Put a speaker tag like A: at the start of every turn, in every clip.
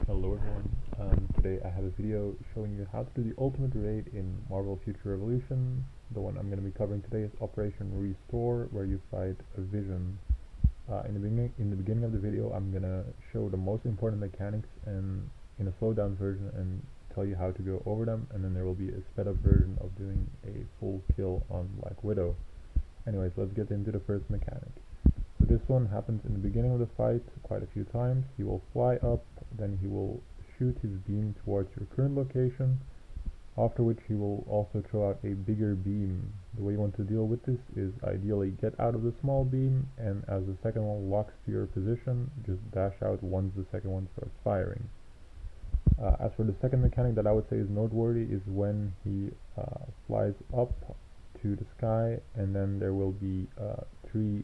A: Hello everyone, today I have a video showing you how to do the ultimate raid in Marvel Future Revolution. The one I'm going to be covering today is Operation Restore, where you fight a Vision. In the beginning of the video I'm going to show the most important mechanics and in a slowed down version and tell you how to go over them, and then there will be a sped up version of doing a full kill on Black Widow. Anyways, let's get into the first mechanic. So this one happens in the beginning of the fight quite a few times. He will fly up, then he will shoot his beam towards your current location, after which he will also throw out a bigger beam. The way you want to deal with this is ideally get out of the small beam, and as the second one locks to your position, just dash out once the second one starts firing. As for the second mechanic that I would say is noteworthy is when he flies up to the sky, and then there will be 3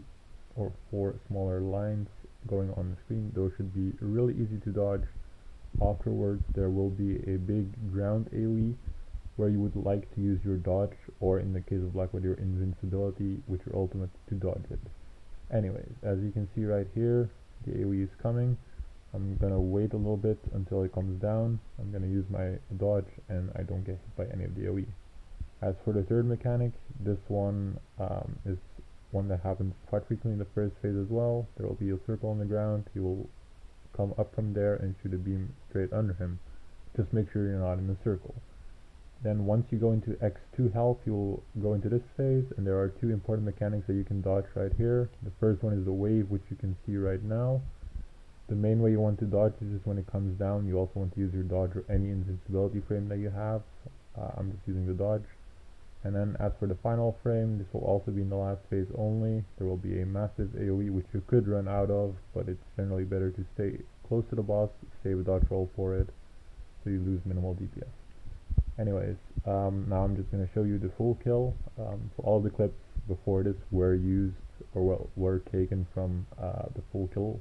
A: or 4 smaller lines going on the screen. Those should be really easy to dodge. Afterwards there will be a big ground AoE where you would like to use your dodge, or in the case of Black Widow, your invincibility with your ultimate to dodge it. Anyways, as you can see right here, the AoE is coming. I'm gonna wait a little bit until it comes down. I'm gonna use my dodge and I don't get hit by any of the AoE. As for the third mechanic, this one is one that happens quite frequently in the first phase as well. There will be a circle on the ground. He will come up from there and shoot a beam straight under him. Just make sure you're not in the circle. Then once you go into X2 health, you will go into this phase, and there are 2 important mechanics that you can dodge right here. The first one is the wave, which you can see right now. The main way you want to dodge is just when it comes down. You also want to use your dodge or any invincibility frame that you have. I'm just using the dodge. And then as for the final frame, this will also be in the last phase only. There will be a massive AoE which you could run out of, but it's generally better to stay close to the boss, save a dodge roll for it, so you lose minimal DPS. Anyways, now I'm just going to show you the full kill. So all the clips before this were used, or well, were taken from the full kill.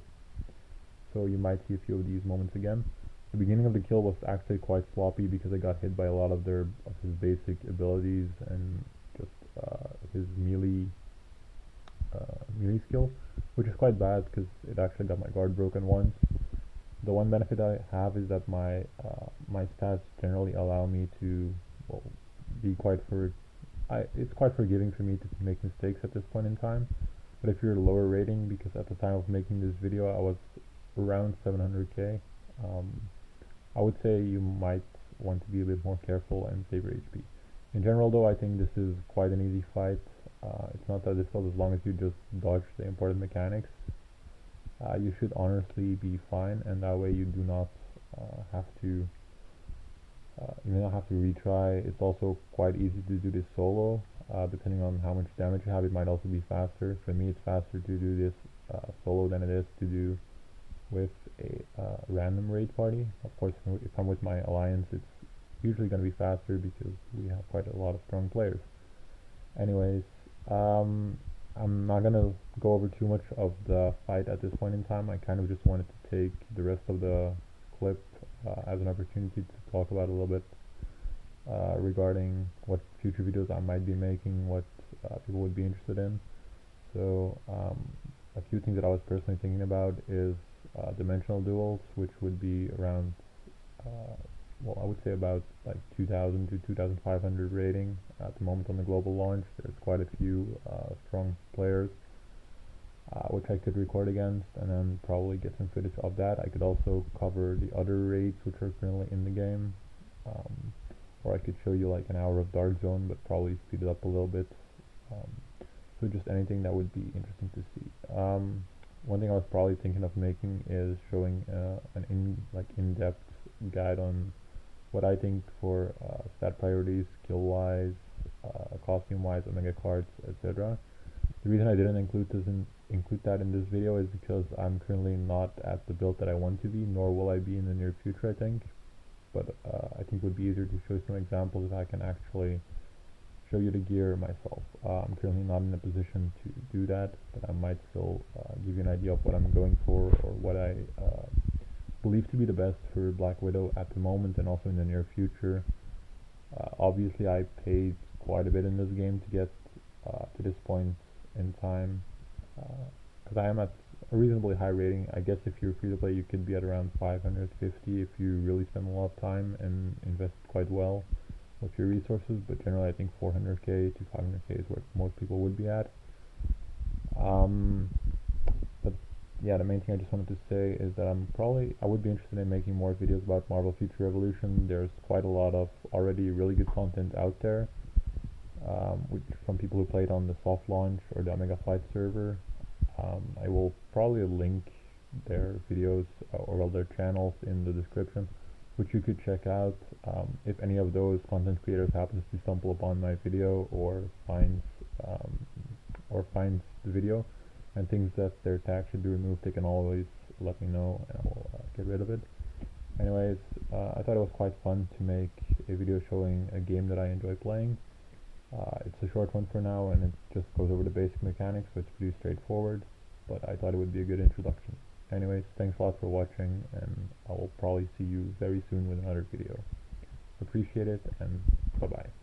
A: So you might see a few of these moments again. The beginning of the kill was actually quite sloppy because I got hit by a lot of his basic abilities and just his melee skill, which is quite bad because it actually got my guard broken once. The one benefit I have is that my stats generally allow me to, well, be it's quite forgiving for me to make mistakes at this point in time. But if you're lower rating, because at the time of making this video I was around 700k, I would say you might want to be a bit more careful and save your HP. In general though, I think this is quite an easy fight. It's not that difficult as long as you just dodge the important mechanics. You should honestly be fine, and that way you do not have to retry. It's also quite easy to do this solo. Depending on how much damage you have, it might also be faster. For me, it's faster to do this solo than it is to do with a random raid party. Of course, if I'm with my alliance, it's usually going to be faster because we have quite a lot of strong players. Anyways, I'm not going to go over too much of the fight at this point in time. I kind of just wanted to take the rest of the clip as an opportunity to talk about a little bit regarding what future videos I might be making, what people would be interested in. So a few things that I was personally thinking about is dimensional duels, which would be around, well, I would say about like 2,000 to 2,500 rating at the moment on the global launch. There's quite a few strong players which I could record against, and then probably get some footage of that. I could also cover the other raids which are currently in the game, or I could show you like an hour of Dark Zone, but probably speed it up a little bit. So just anything that would be interesting to see. One thing I was probably thinking of making is showing an in-depth guide on what I think for stat priorities, skill wise, costume wise, omega cards, etc. The reason I didn't include that in this video is because I'm currently not at the build that I want to be, nor will I be in the near future, I think. But I think it would be easier to show some examples if I can actually show you the gear myself. I'm currently not in a position to do that, but I might still give you an idea of what I'm going for, or what I believe to be the best for Black Widow at the moment and also in the near future. Obviously I paid quite a bit in this game to get to this point in time, because I am at a reasonably high rating. I guess if you're free to play, you could be at around 550 if you really spend a lot of time and invest quite well with your resources, but generally I think 400k to 500k is where most people would be at. But yeah, the main thing I just wanted to say is that I would be interested in making more videos about Marvel Future Revolution. There's quite a lot of already really good content out there, from people who played on the soft launch or the Omega Flight server. I will probably link their videos or well, their channels in the description, which you could check out. If any of those content creators happens to stumble upon my video or finds the video and thinks that their tag should be removed, they can always let me know and I will get rid of it. Anyways, I thought it was quite fun to make a video showing a game that I enjoy playing. It's a short one for now, and it just goes over the basic mechanics, so it's pretty straightforward, but I thought it would be a good introduction. Anyways, thanks a lot for watching, and I will probably see you very soon with another video. Appreciate it, and bye-bye.